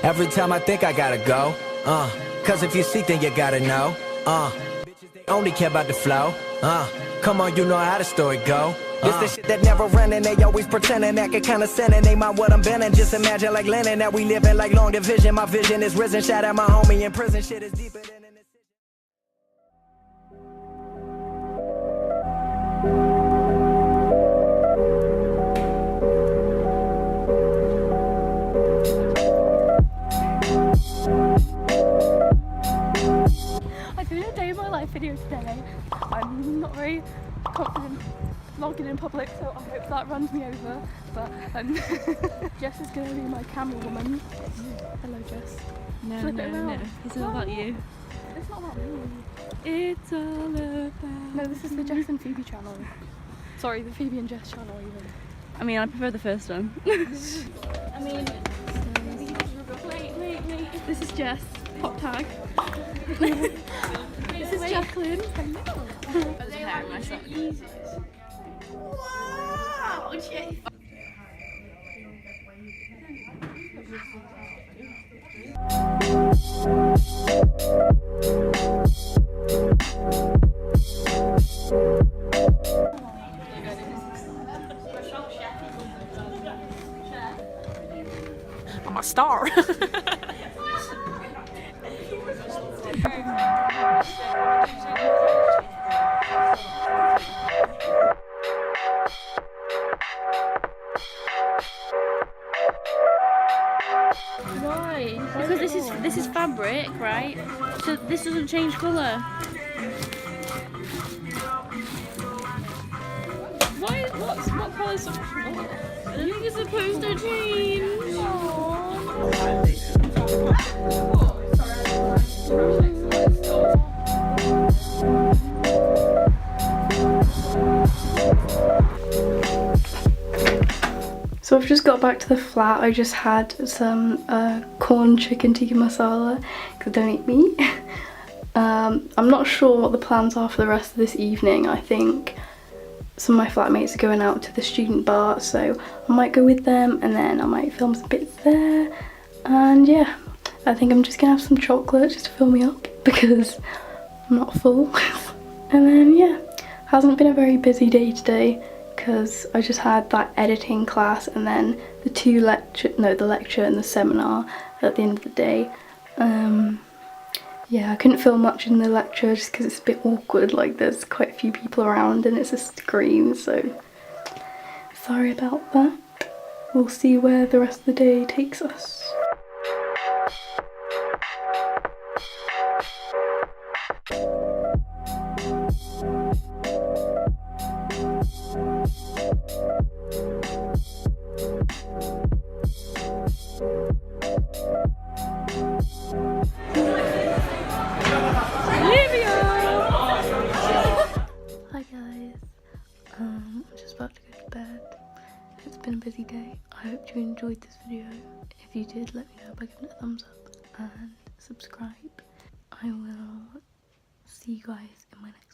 Every time I think I gotta go, cause if you seek then you gotta know, bitches they only care about the flow, come on, you know how the story go. This the shit that never run and they always pretending, acting kinda sinning. They mind what I'm bending, just imagine like Lennon that we living like long division. My vision is risen, shout out my homie in prison, shit is deeper than an I'm doing a day of my life video today. I'm not very confident vlogging in public, so I hope that runs me over. But Jess is going to be my camera woman. Hello, Jess. No, this is all about you. It's not about me. It's all about... No, this is the Jess and Phoebe channel. Sorry, the Phoebe and Jess channel even. I mean, I prefer the first one. I mean, wait. This is Jess. Pop tag. This is Jacqueline. Wow! I'm a star. Why? Because this is fabric, right? So this doesn't change colour. Why? What colours? I don't think it's supposed to change. So I've just got back to the flat. I just had some corn chicken tikka masala because I don't eat meat. I'm not sure what the plans are for the rest of this evening. I think some of my flatmates are going out to the student bar, so I might go with them and then I might film some bits there. And yeah, I think I'm just gonna have some chocolate just to fill me up because I'm not full. And then yeah, hasn't been a very busy day today because I just had that editing class and then the lecture and the seminar at the end of the day. Yeah, I couldn't film much in the lecture just because it's a bit awkward, like there's quite a few people around and it's a screen, so sorry about that. We'll see where the rest of the day takes us. Hi guys, I'm just about to go to bed. It's been a busy day. I hope you enjoyed this video. If you did, let me know by giving it a thumbs up and subscribe. I will see you guys in my next